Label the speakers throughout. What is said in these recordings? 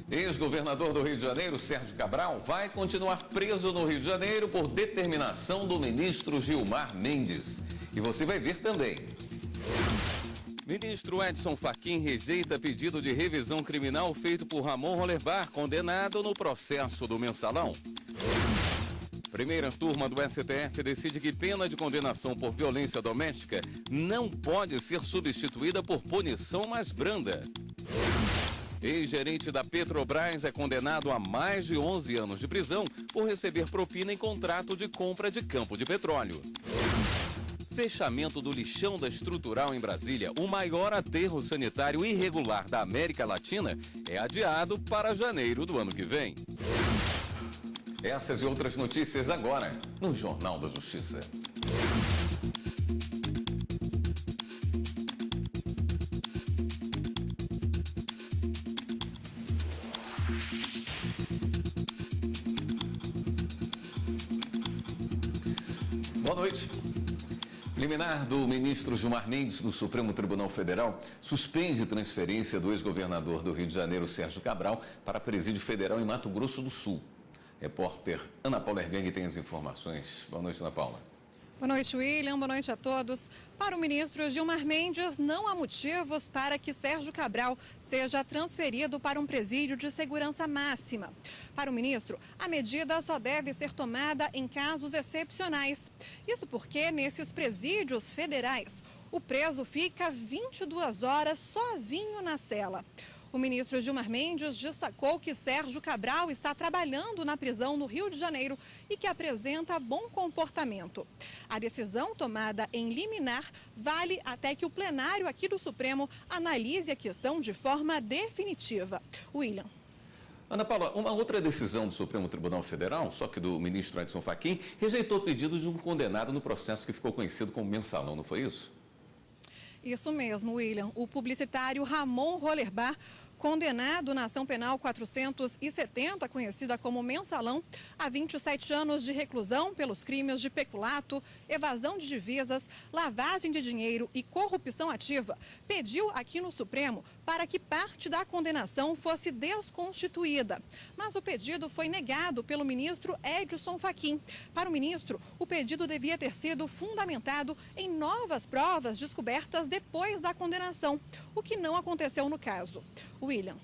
Speaker 1: Ex-governador do Rio de Janeiro, Sérgio Cabral, vai continuar preso no Rio de Janeiro por determinação do ministro Gilmar Mendes. E você vai ver também. Ministro Edson Fachin rejeita pedido de revisão criminal feito por Ramon Hollerbar, condenado no processo do Mensalão. Primeira turma do STF decide que pena de condenação por violência doméstica não pode ser substituída por punição mais branda. Ex-gerente da Petrobras é condenado a mais de 11 anos de prisão por receber propina em contrato de compra de campo de petróleo. Fechamento do lixão da Estrutural em Brasília, o maior aterro sanitário irregular da América Latina, é adiado para janeiro do ano que vem. Essas e outras notícias agora no Jornal da Justiça. Boa noite. Liminar do ministro Gilmar Mendes do Supremo Tribunal Federal suspende transferência do ex-governador do Rio de Janeiro, Sérgio Cabral, para presídio federal em Mato Grosso do Sul. Repórter Ana Paula Ergang tem as informações. Boa noite, Ana Paula.
Speaker 2: Boa noite, William. Boa noite a todos. Para o ministro Gilmar Mendes, não há motivos para que Sérgio Cabral seja transferido para um presídio de segurança máxima. Para o ministro, a medida só deve ser tomada em casos excepcionais. Isso porque, nesses presídios federais, o preso fica 22 horas sozinho na cela. O ministro Gilmar Mendes destacou que Sérgio Cabral está trabalhando na prisão no Rio de Janeiro e que apresenta bom comportamento. A decisão tomada em liminar vale até que o plenário aqui do Supremo analise a questão de forma definitiva. William.
Speaker 1: Ana Paula, uma outra decisão do Supremo Tribunal Federal, só que do ministro Edson Fachin, rejeitou o pedido de um condenado no processo que ficou conhecido como Mensalão, não foi isso?
Speaker 2: Isso mesmo, William. O publicitário Ramon Hollerbar, condenado na ação penal 470, conhecida como Mensalão, a 27 anos de reclusão pelos crimes de peculato, evasão de divisas, lavagem de dinheiro e corrupção ativa, pediu aqui no Supremo para que parte da condenação fosse desconstituída. Mas o pedido foi negado pelo ministro Edson Fachin. Para o ministro, o pedido devia ter sido fundamentado em novas provas descobertas depois da condenação, o que não aconteceu no caso. William.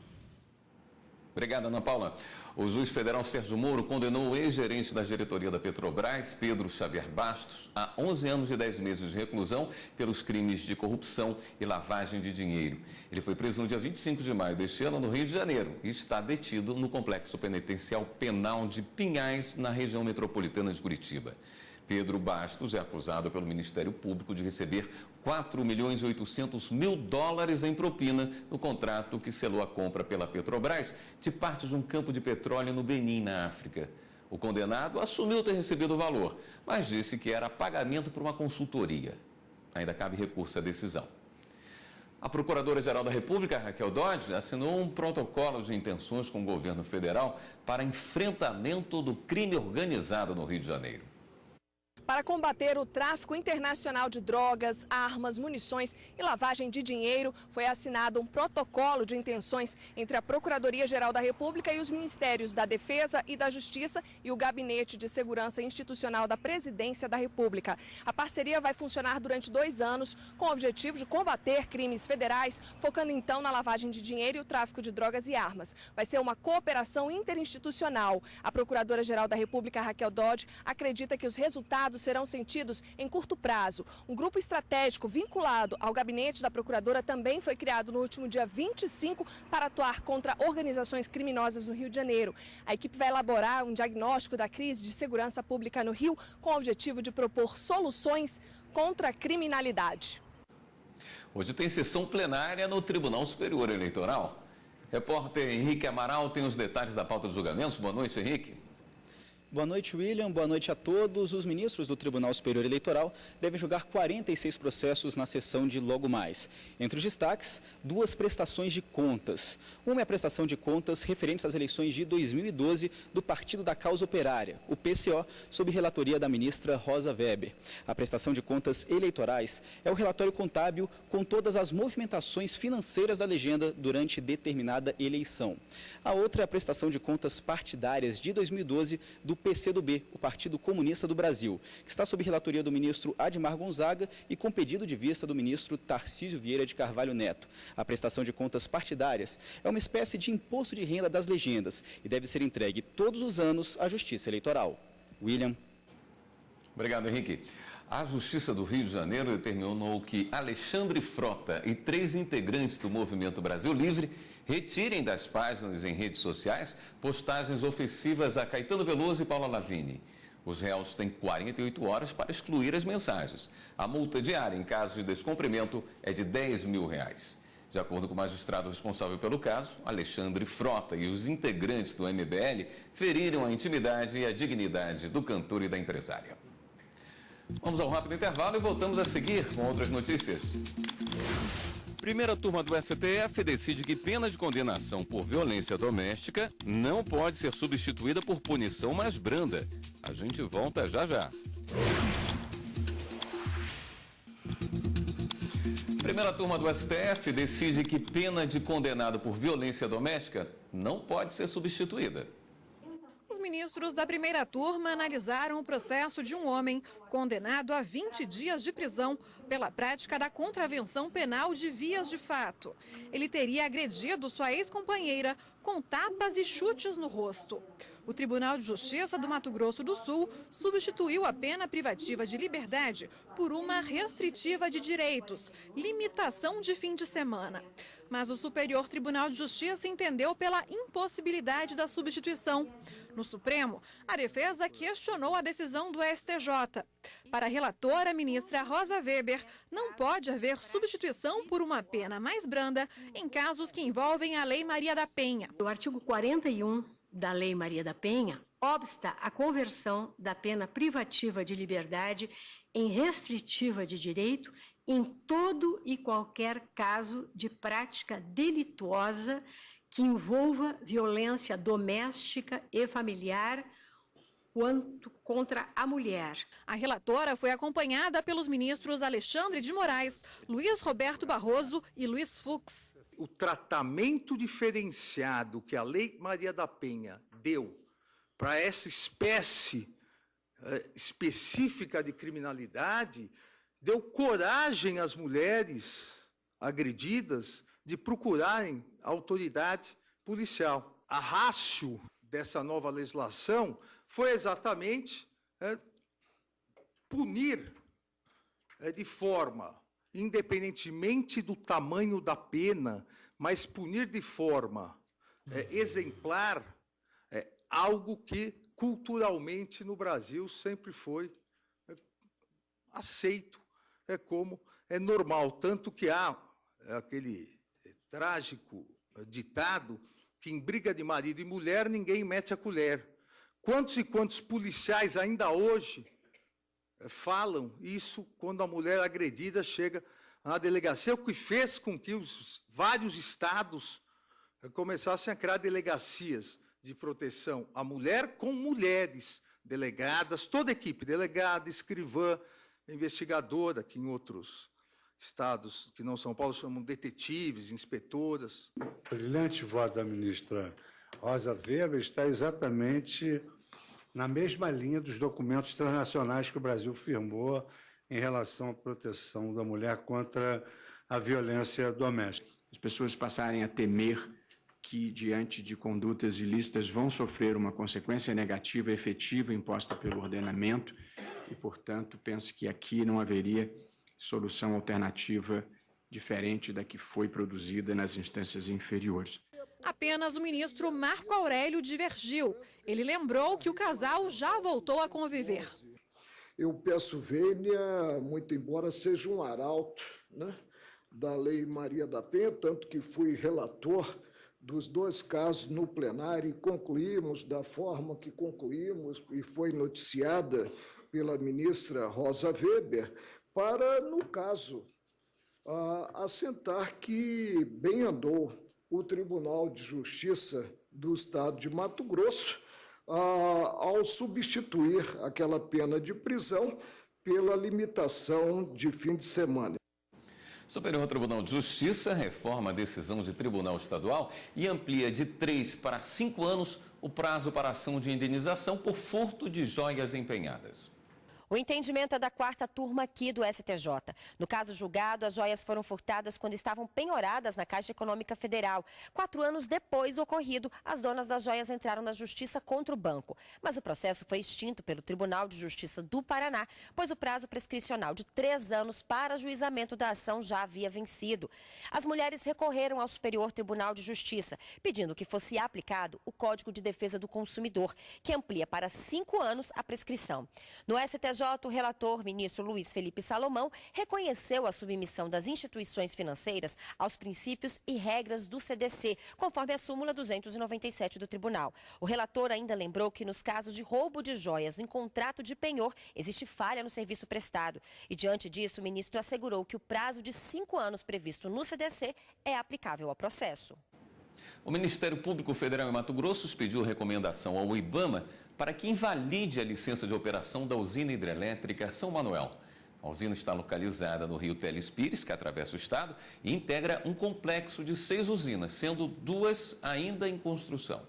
Speaker 1: Obrigado, Ana Paula. O juiz federal Sérgio Moro condenou o ex-gerente da diretoria da Petrobras, Pedro Xavier Bastos, a 11 anos e 10 meses de reclusão pelos crimes de corrupção e lavagem de dinheiro. Ele foi preso no dia 25 de maio deste ano no Rio de Janeiro e está detido no Complexo Penitencial Penal de Pinhais, na região metropolitana de Curitiba. Pedro Bastos é acusado pelo Ministério Público de receber $4.800.000 em propina no contrato que selou a compra pela Petrobras de parte de um campo de petróleo no Benin, na África. O condenado assumiu ter recebido o valor, mas disse que era pagamento por uma consultoria. Ainda cabe recurso à decisão. A Procuradora-Geral da República, Raquel Dodge, assinou um protocolo de intenções com o governo federal para enfrentamento do crime organizado no Rio de Janeiro.
Speaker 3: Para combater o tráfico internacional de drogas, armas, munições e lavagem de dinheiro, foi assinado um protocolo de intenções entre a Procuradoria-Geral da República e os Ministérios da Defesa e da Justiça e o Gabinete de Segurança Institucional da Presidência da República. A parceria vai funcionar durante 2 anos com o objetivo de combater crimes federais, focando então na lavagem de dinheiro e o tráfico de drogas e armas. Vai ser uma cooperação interinstitucional. A Procuradora-Geral da República, Raquel Dodge, acredita que os resultados serão sentidos em curto prazo. Um grupo estratégico vinculado ao gabinete da procuradora também foi criado no último dia 25 para atuar contra organizações criminosas no Rio de Janeiro. A equipe vai elaborar um diagnóstico da crise de segurança pública no Rio com o objetivo de propor soluções contra a criminalidade.
Speaker 1: Hoje tem sessão plenária no Tribunal Superior Eleitoral. Repórter Henrique Amaral tem os detalhes da pauta dos julgamentos. Boa noite, Henrique.
Speaker 4: Boa noite, William. Boa noite a todos. Os ministros do Tribunal Superior Eleitoral devem julgar 46 processos na sessão de logo mais. Entre os destaques, 2 prestações de contas. Uma é a prestação de contas referentes às eleições de 2012 do Partido da Causa Operária, o PCO, sob relatoria da ministra Rosa Weber. A prestação de contas eleitorais é o relatório contábil com todas as movimentações financeiras da legenda durante determinada eleição. A outra é a prestação de contas partidárias de 2012 do PCdoB, o Partido Comunista do Brasil, que está sob relatoria do ministro Admar Gonzaga e com pedido de vista do ministro Tarcísio Vieira de Carvalho Neto. A prestação de contas partidárias é uma espécie de imposto de renda das legendas e deve ser entregue todos os anos à Justiça Eleitoral. William.
Speaker 1: Obrigado, Henrique. A Justiça do Rio de Janeiro determinou que Alexandre Frota e 3 integrantes do Movimento Brasil Livre retirem das páginas em redes sociais postagens ofensivas a Caetano Veloso e Paula Lavigne. Os réus têm 48 horas para excluir as mensagens. A multa diária em caso de descumprimento é de R$10 mil. De acordo com o magistrado responsável pelo caso, Alexandre Frota e os integrantes do MBL feriram a intimidade e a dignidade do cantor e da empresária. Vamos ao rápido intervalo e voltamos a seguir com outras notícias. Primeira turma do STF decide que pena de condenação por violência doméstica não pode ser substituída por punição mais branda. A gente volta já já. Primeira turma do STF decide que pena de condenado por violência doméstica não pode ser substituída.
Speaker 2: Os ministros da primeira turma analisaram o processo de um homem condenado a 20 dias de prisão pela prática da contravenção penal de vias de fato. Ele teria agredido sua ex-companheira com tapas e chutes no rosto. O Tribunal de Justiça do Mato Grosso do Sul substituiu a pena privativa de liberdade por uma restritiva de direitos, limitação de fim de semana. Mas o Superior Tribunal de Justiça entendeu pela impossibilidade da substituição. No Supremo, a defesa questionou a decisão do STJ. Para a relatora, ministra Rosa Weber, não pode haver substituição por uma pena mais branda em casos que envolvem a Lei Maria da Penha.
Speaker 5: O artigo 41 da Lei Maria da Penha obsta a conversão da pena privativa de liberdade em restritiva de direito em todo e qualquer caso de prática delituosa que envolva violência doméstica e familiar quanto contra a mulher.
Speaker 2: A relatora foi acompanhada pelos ministros Alexandre de Moraes, Luiz Roberto Barroso e Luiz Fux.
Speaker 6: O tratamento diferenciado que a Lei Maria da Penha deu para essa espécie específica de criminalidade deu coragem às mulheres agredidas de procurarem a autoridade policial. A ratio dessa nova legislação foi exatamente punir de forma, independentemente do tamanho da pena, mas punir de forma exemplar algo que culturalmente no Brasil sempre foi aceito como normal, tanto que há aquele trágico ditado que em briga de marido e mulher ninguém mete a colher. Quantos e quantos policiais ainda hoje falam isso quando a mulher agredida chega na delegacia, o que fez com que os vários estados começassem a criar delegacias de proteção à mulher com mulheres, delegadas, toda a equipe, delegada, escrivã, investigadora, que em outros estados que não São Paulo chamam detetives, inspetoras.
Speaker 7: O brilhante voto da ministra Rosa Weber está exatamente na mesma linha dos documentos transnacionais que o Brasil firmou em relação à proteção da mulher contra a violência doméstica.
Speaker 8: As pessoas passarem a temer que, diante de condutas ilícitas, vão sofrer uma consequência negativa efetiva imposta pelo ordenamento e, portanto, penso que aqui não haveria solução alternativa diferente da que foi produzida nas instâncias inferiores.
Speaker 2: Apenas o ministro Marco Aurélio divergiu. Ele lembrou que o casal já voltou a conviver.
Speaker 9: Eu peço vênia, muito embora seja um arauto, da Lei Maria da Penha, tanto que fui relator dos dois casos no plenário e concluímos da forma que concluímos e foi noticiada pela ministra Rosa Weber, para, no caso, assentar que bem andou o Tribunal de Justiça do Estado de Mato Grosso ao substituir aquela pena de prisão pela limitação de fim de semana.
Speaker 1: O Superior Tribunal de Justiça reforma a decisão de tribunal estadual e amplia de 3 para 5 anos o prazo para ação de indenização por furto de joias empenhadas.
Speaker 10: O entendimento é da 4ª turma aqui do STJ. No caso julgado, as joias foram furtadas quando estavam penhoradas na Caixa Econômica Federal. 4 anos depois do ocorrido, as donas das joias entraram na justiça contra o banco. Mas o processo foi extinto pelo Tribunal de Justiça do Paraná, pois o prazo prescricional de 3 anos para ajuizamento da ação já havia vencido. As mulheres recorreram ao Superior Tribunal de Justiça, pedindo que fosse aplicado o Código de Defesa do Consumidor, que amplia para 5 anos a prescrição. No STJ, o relator, ministro Luiz Felipe Salomão, reconheceu a submissão das instituições financeiras aos princípios e regras do CDC, conforme a súmula 297 do tribunal. O relator ainda lembrou que nos casos de roubo de joias em contrato de penhor, existe falha no serviço prestado. E diante disso, o ministro assegurou que o prazo de 5 anos previsto no CDC é aplicável ao processo.
Speaker 1: O Ministério Público Federal em Mato Grosso pediu recomendação ao IBAMA para que invalide a licença de operação da usina hidrelétrica São Manuel. A usina está localizada no rio Teles Pires, que atravessa o estado, e integra um complexo de 6 usinas, sendo 2 ainda em construção.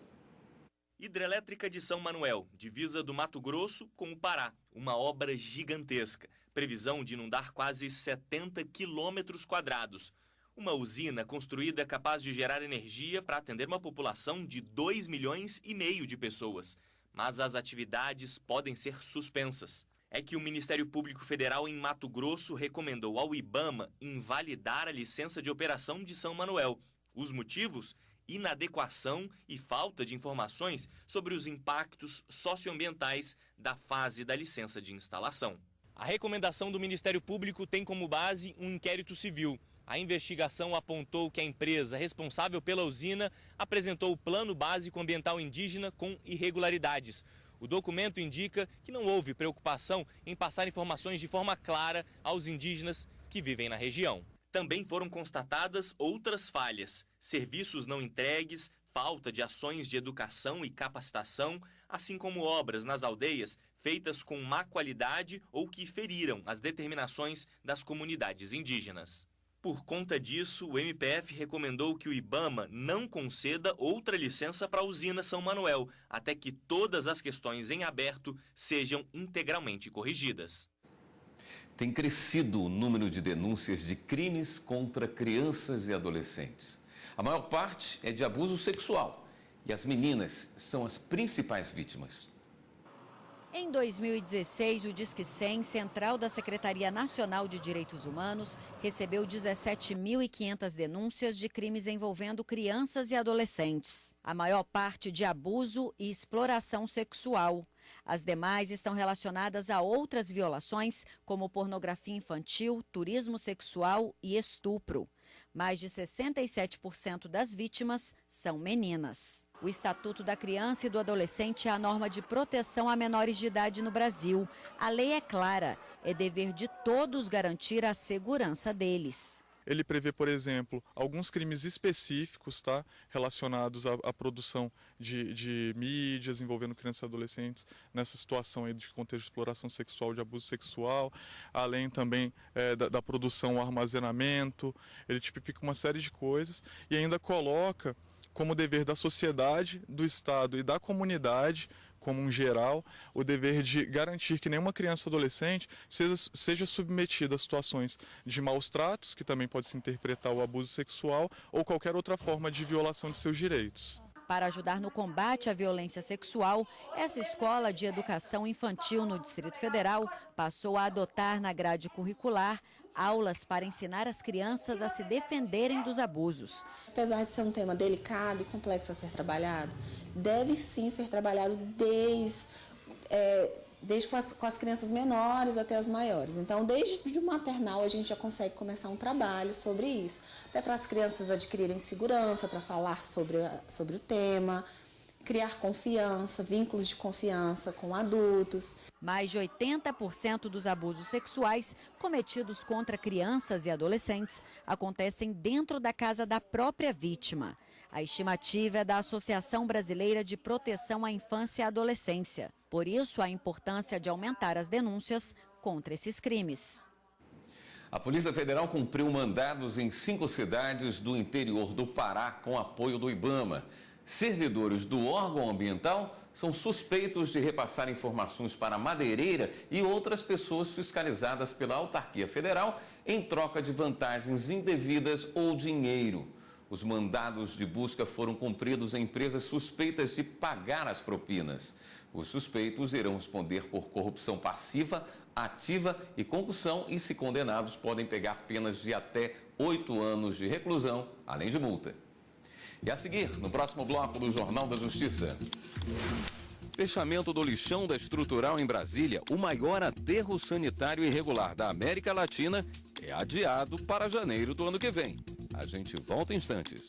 Speaker 11: Hidrelétrica de São Manuel, divisa do Mato Grosso com o Pará, uma obra gigantesca. Previsão de inundar quase 70 quilômetros quadrados. Uma usina construída capaz de gerar energia para atender uma população de 2,5 milhões de pessoas. Mas as atividades podem ser suspensas. É que o Ministério Público Federal em Mato Grosso recomendou ao IBAMA invalidar a licença de operação de São Manuel. Os motivos? Inadequação e falta de informações sobre os impactos socioambientais da fase da licença de instalação. A recomendação do Ministério Público tem como base um inquérito civil. A investigação apontou que a empresa responsável pela usina apresentou o Plano Básico Ambiental Indígena com irregularidades. O documento indica que não houve preocupação em passar informações de forma clara aos indígenas que vivem na região. Também foram constatadas outras falhas, serviços não entregues, falta de ações de educação e capacitação, assim como obras nas aldeias feitas com má qualidade ou que feriram as determinações das comunidades indígenas. Por conta disso, o MPF recomendou que o IBAMA não conceda outra licença para a usina São Manuel, até que todas as questões em aberto sejam integralmente corrigidas.
Speaker 1: Tem crescido o número de denúncias de crimes contra crianças e adolescentes. A maior parte é de abuso sexual e as meninas são as principais vítimas.
Speaker 12: Em 2016, o Disque 100, central da Secretaria Nacional de Direitos Humanos, recebeu 17.500 denúncias de crimes envolvendo crianças e adolescentes. A maior parte de abuso e exploração sexual. As demais estão relacionadas a outras violações, como pornografia infantil, turismo sexual e estupro. Mais de 67% das vítimas são meninas. O Estatuto da Criança e do Adolescente é a norma de proteção a menores de idade no Brasil. A lei é clara, é dever de todos garantir a segurança deles.
Speaker 13: Ele prevê, por exemplo, alguns crimes específicos, relacionados à produção de mídias envolvendo crianças e adolescentes nessa situação aí de contexto de exploração sexual, de abuso sexual, além também da produção, o armazenamento. Ele tipifica uma série de coisas e ainda coloca como dever da sociedade, do Estado e da comunidade, como um geral, o dever de garantir que nenhuma criança ou adolescente seja submetida a situações de maus tratos, que também pode se interpretar o abuso sexual, ou qualquer outra forma de violação de seus direitos.
Speaker 12: Para ajudar no combate à violência sexual, essa escola de educação infantil no Distrito Federal passou a adotar na grade curricular aulas para ensinar as crianças a se defenderem dos abusos.
Speaker 14: Apesar de ser um tema delicado e complexo a ser trabalhado, deve sim ser trabalhado desde desde com as crianças menores até as maiores. Então, desde o maternal, a gente já consegue começar um trabalho sobre isso. Até para as crianças adquirirem segurança, para falar sobre o tema, criar confiança, vínculos de confiança com adultos.
Speaker 12: Mais de 80% dos abusos sexuais cometidos contra crianças e adolescentes acontecem dentro da casa da própria vítima. A estimativa é da Associação Brasileira de Proteção à Infância e Adolescência. Por isso, a importância de aumentar as denúncias contra esses crimes.
Speaker 1: A Polícia Federal cumpriu mandados em 5 cidades do interior do Pará com apoio do IBAMA. Servidores do órgão ambiental são suspeitos de repassar informações para a madeireira e outras pessoas fiscalizadas pela autarquia federal em troca de vantagens indevidas ou dinheiro. Os mandados de busca foram cumpridos em empresas suspeitas de pagar as propinas. Os suspeitos irão responder por corrupção passiva, ativa e concussão e, se condenados, podem pegar penas de até 8 anos de reclusão, além de multa. E a seguir, no próximo bloco do Jornal da Justiça. Fechamento do lixão da Estrutural em Brasília, o maior aterro sanitário irregular da América Latina, é adiado para janeiro do ano que vem. A gente volta em instantes.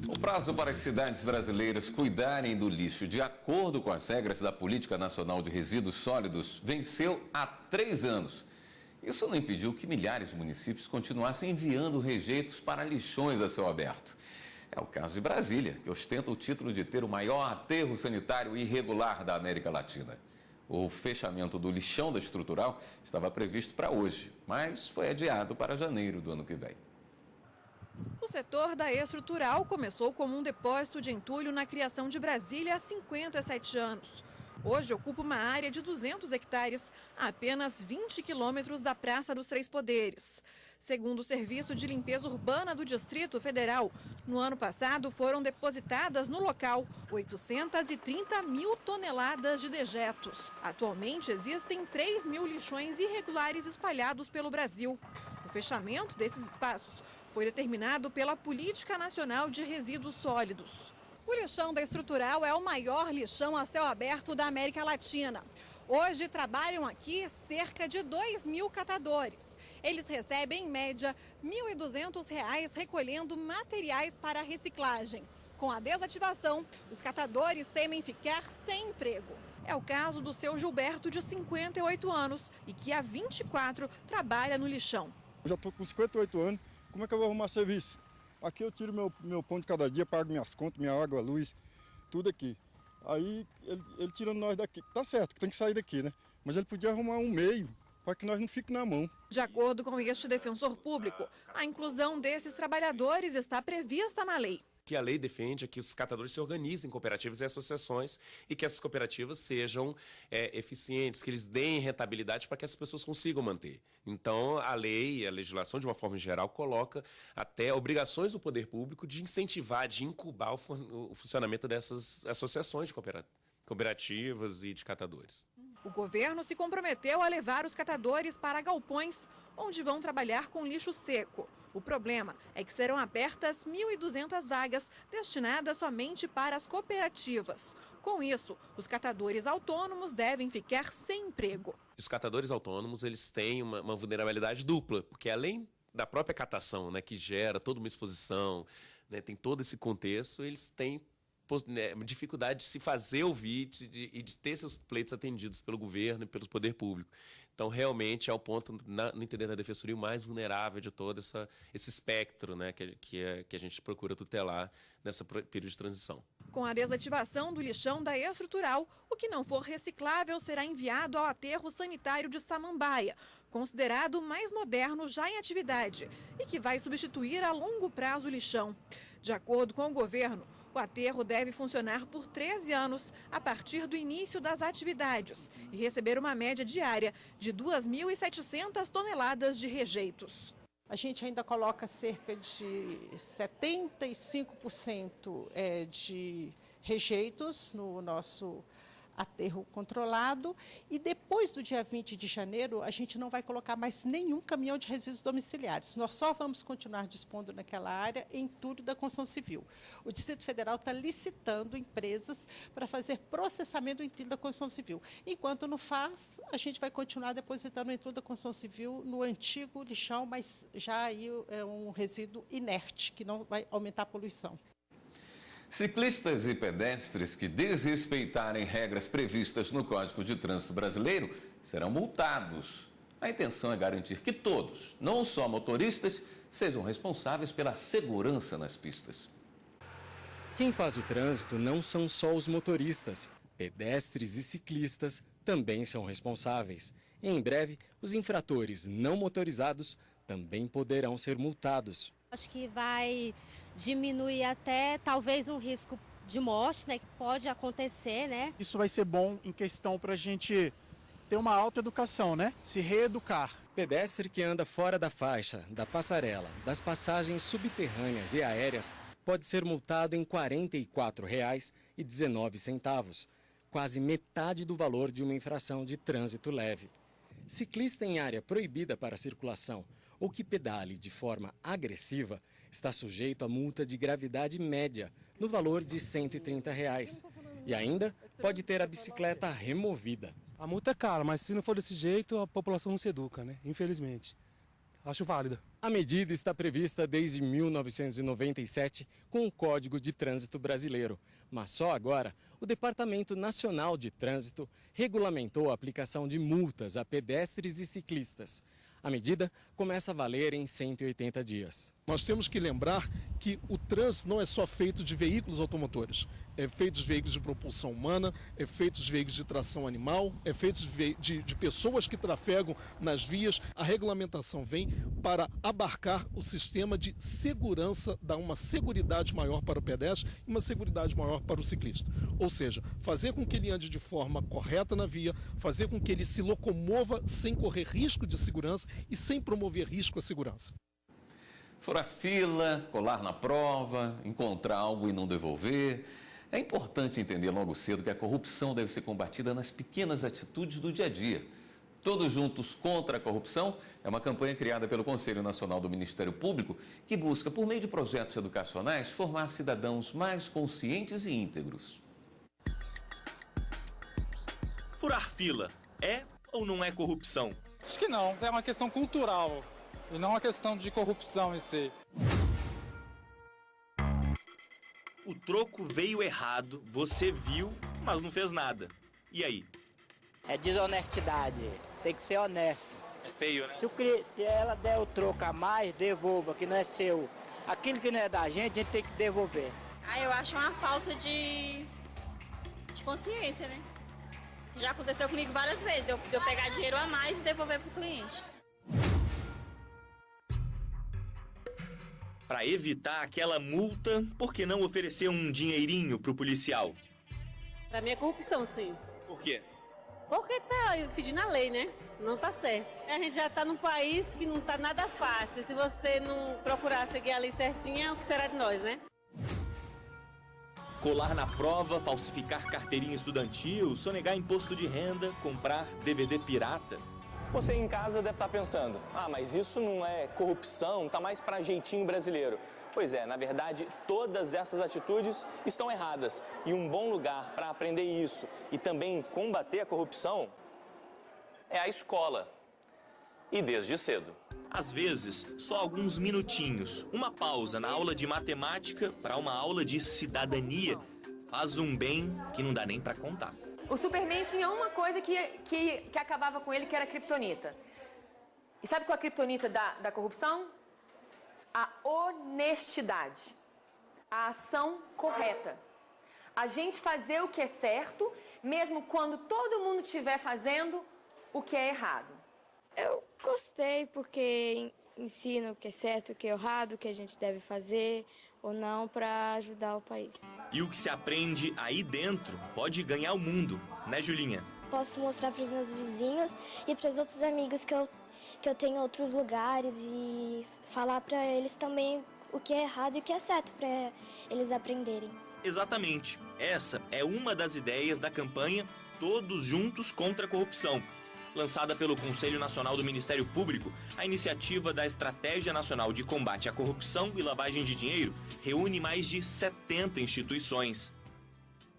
Speaker 1: O prazo para as cidades brasileiras cuidarem do lixo de acordo com as regras da Política Nacional de Resíduos Sólidos venceu há 3 anos. Isso não impediu que milhares de municípios continuassem enviando rejeitos para lixões a céu aberto. É o caso de Brasília, que ostenta o título de ter o maior aterro sanitário irregular da América Latina. O fechamento do lixão da Estrutural estava previsto para hoje, mas foi adiado para janeiro do ano que vem.
Speaker 2: O setor da Estrutural começou como um depósito de entulho na criação de Brasília há 57 anos. Hoje ocupa uma área de 200 hectares, a apenas 20 quilômetros da Praça dos Três Poderes. Segundo o Serviço de Limpeza Urbana do Distrito Federal, no ano passado foram depositadas no local 830 mil toneladas de dejetos. Atualmente existem 3 mil lixões irregulares espalhados pelo Brasil. O fechamento desses espaços foi determinado pela Política Nacional de Resíduos Sólidos. O lixão da Estrutural é o maior lixão a céu aberto da América Latina. Hoje trabalham aqui cerca de 2 mil catadores. Eles recebem, em média, R$ 1.200 recolhendo materiais para reciclagem. Com a desativação, os catadores temem ficar sem emprego. É o caso do seu Gilberto, de 58 anos, e que há 24 trabalha no lixão.
Speaker 15: Eu já estou com 58 anos, como é que eu vou arrumar serviço? Aqui eu tiro meu pão de cada dia, pago minhas contas, minha água, luz, tudo aqui. Aí ele tirando nós daqui, tá certo, tem que sair daqui, né? Mas ele podia arrumar um meio para que nós não fiquemos na mão.
Speaker 2: De acordo com este defensor público, a inclusão desses trabalhadores está prevista na lei.
Speaker 16: Que a lei defende é que os catadores se organizem em cooperativas e associações e que essas cooperativas sejam eficientes, que eles deem rentabilidade para que essas pessoas consigam manter. Então, a lei, a legislação, de uma forma geral, coloca até obrigações do poder público de incentivar, de incubar o funcionamento dessas associações de cooperativas e de catadores.
Speaker 2: O governo se comprometeu a levar os catadores para galpões, onde vão trabalhar com lixo seco. O problema é que serão abertas 1.200 vagas destinadas somente para as cooperativas. Com isso, os catadores autônomos devem ficar sem emprego.
Speaker 16: Os catadores autônomos, eles têm uma vulnerabilidade dupla, porque além da própria catação, né, que gera toda uma exposição, né, tem todo esse contexto, eles têm dificuldade de se fazer ouvir e de ter seus pleitos atendidos pelo governo e pelo poder público. Então, realmente, é o ponto, no entender da Defensoria, o mais vulnerável de todo esse espectro, né, que a gente procura tutelar nesse período de transição.
Speaker 2: Com a desativação do lixão da Estrutural, o que não for reciclável será enviado ao aterro sanitário de Samambaia, considerado o mais moderno já em atividade e que vai substituir a longo prazo o lixão. De acordo com o governo, o aterro deve funcionar por 13 anos a partir do início das atividades e receber uma média diária de 2.700 toneladas de rejeitos.
Speaker 17: A gente ainda coloca cerca de 75% de rejeitos no nosso aterro controlado, e depois do dia 20 de janeiro, a gente não vai colocar mais nenhum caminhão de resíduos domiciliares. Nós só vamos continuar dispondo naquela área em tudo da construção civil. O Distrito Federal está licitando empresas para fazer processamento do entulho da construção civil. Enquanto não faz, a gente vai continuar depositando o entulho da construção civil no antigo lixão, mas já aí é um resíduo inerte, que não vai aumentar a poluição.
Speaker 1: Ciclistas e pedestres que desrespeitarem regras previstas no Código de Trânsito Brasileiro serão multados. A intenção é garantir que todos, não só motoristas, sejam responsáveis pela segurança nas pistas.
Speaker 18: Quem faz o trânsito não são só os motoristas. Pedestres e ciclistas também são responsáveis. E em breve, os infratores não motorizados também poderão ser multados.
Speaker 19: Acho que vai diminuir até talvez o risco de morte, né, que pode acontecer, né?
Speaker 20: Isso vai ser bom em questão para a gente ter uma autoeducação, né? Se reeducar.
Speaker 18: Pedestre que anda fora da faixa, da passarela, das passagens subterrâneas e aéreas pode ser multado em R$ 44,19, quase metade do valor de uma infração de trânsito leve. Ciclista em área proibida para circulação ou que pedale de forma agressiva está sujeito a multa de gravidade média, no valor de R$ 130. E ainda pode ter a bicicleta removida.
Speaker 21: A multa é cara, mas se não for desse jeito, a população não se educa, né? Infelizmente. Acho válida.
Speaker 18: A medida está prevista desde 1997 com o Código de Trânsito Brasileiro. Mas só agora, o Departamento Nacional de Trânsito regulamentou a aplicação de multas a pedestres e ciclistas. A medida começa a valer em 180 dias.
Speaker 22: Nós temos que lembrar que o trânsito não é só feito de veículos automotores. É feito de veículos de propulsão humana, é feito de veículos de tração animal, é feito de pessoas que trafegam nas vias. A regulamentação vem para abarcar o sistema de segurança, dar uma seguridade maior para o pedestre e uma seguridade maior para o ciclista. Ou seja, fazer com que ele ande de forma correta na via, fazer com que ele se locomova sem correr risco de segurança e sem promover risco à segurança.
Speaker 1: Furar fila, colar na prova, encontrar algo e não devolver. É importante entender logo cedo que a corrupção deve ser combatida nas pequenas atitudes do dia a dia. Todos Juntos contra a Corrupção é uma campanha criada pelo Conselho Nacional do Ministério Público que busca, por meio de projetos educacionais, formar cidadãos mais conscientes e íntegros.
Speaker 11: Furar fila é ou não é corrupção?
Speaker 23: Acho que não, é uma questão cultural e não uma questão de corrupção em si.
Speaker 11: O troco veio errado, você viu, mas não fez nada. E aí?
Speaker 24: É desonestidade, tem que ser honesto.
Speaker 11: É feio, né?
Speaker 24: Se ela der o troco a mais, devolva, que não é seu. Aquilo que não é da gente, a gente tem que devolver.
Speaker 25: Eu acho uma falta de consciência, né? Já aconteceu comigo várias vezes, de eu pegar dinheiro a mais e devolver para o cliente.
Speaker 11: Para evitar aquela multa, por que não oferecer um dinheirinho pro policial?
Speaker 26: Pra mim é corrupção, sim.
Speaker 11: Por quê?
Speaker 26: Porque tá infringindo a lei, né? Não tá certo. A gente já tá num país que não tá nada fácil. Se você não procurar seguir a lei certinha, o que será de nós, né?
Speaker 11: Colar na prova, falsificar carteirinha estudantil, sonegar imposto de renda, comprar DVD pirata.
Speaker 27: Você em casa deve estar pensando, mas isso não é corrupção, tá mais para jeitinho brasileiro. Pois é, na verdade, todas essas atitudes estão erradas. E um bom lugar para aprender isso e também combater a corrupção é a escola. E desde cedo.
Speaker 11: Às vezes, só alguns minutinhos, uma pausa na aula de matemática para uma aula de cidadania faz um bem que não dá nem para contar.
Speaker 28: O Superman tinha uma coisa que acabava com ele, que era a criptonita. E sabe qual é a criptonita da corrupção? A honestidade. A ação correta. A gente fazer o que é certo, mesmo quando todo mundo estiver fazendo o que é errado.
Speaker 29: Eu gostei porque ensina o que é certo, o que é errado, o que a gente deve fazer ou não para ajudar o país.
Speaker 11: E o que se aprende aí dentro pode ganhar o mundo, né, Julinha?
Speaker 29: Posso mostrar para os meus vizinhos e para os outros amigos que eu tenho em outros lugares e falar para eles também o que é errado e o que é certo para eles aprenderem.
Speaker 11: Exatamente. Essa é uma das ideias da campanha Todos Juntos contra a Corrupção. Lançada pelo Conselho Nacional do Ministério Público, a iniciativa da Estratégia Nacional de Combate à Corrupção e Lavagem de Dinheiro reúne mais de 70 instituições.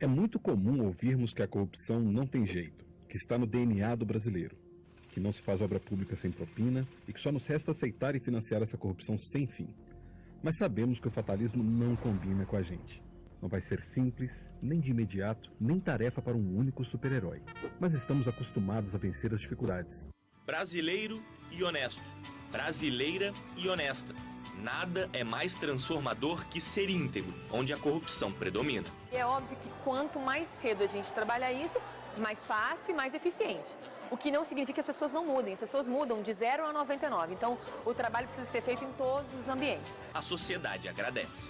Speaker 3: É muito comum ouvirmos que a corrupção não tem jeito, que está no DNA do brasileiro, que não se faz obra pública sem propina e que só nos resta aceitar e financiar essa corrupção sem fim. Mas sabemos que o fatalismo não combina com a gente. Não vai ser simples, nem de imediato, nem tarefa para um único super-herói. Mas estamos acostumados a vencer as dificuldades.
Speaker 11: Brasileiro e honesto. Brasileira e honesta. Nada é mais transformador que ser íntegro, onde a corrupção predomina.
Speaker 28: É óbvio que quanto mais cedo a gente trabalha isso, mais fácil e mais eficiente. O que não significa que as pessoas não mudem. As pessoas mudam de 0 a 99. Então, o trabalho precisa ser feito em todos os ambientes.
Speaker 11: A sociedade agradece.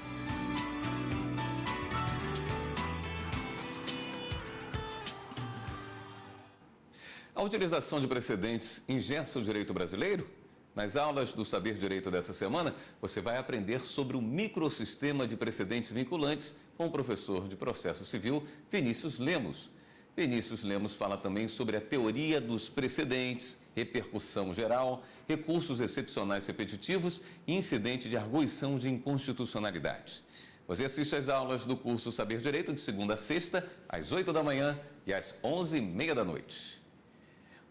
Speaker 1: A utilização de precedentes engessa o direito brasileiro? Nas aulas do Saber Direito dessa semana, você vai aprender sobre o microsistema de precedentes vinculantes com o professor de Processo Civil, Vinícius Lemos. Vinícius Lemos fala também sobre a teoria dos precedentes, repercussão geral, recursos excepcionais repetitivos e incidente de arguição de inconstitucionalidade. Você assiste às aulas do curso Saber Direito de segunda a sexta, às 8 da manhã e às 11h30 da noite.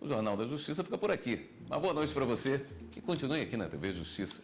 Speaker 1: O Jornal da Justiça fica por aqui. Uma boa noite para você e continue aqui na TV Justiça.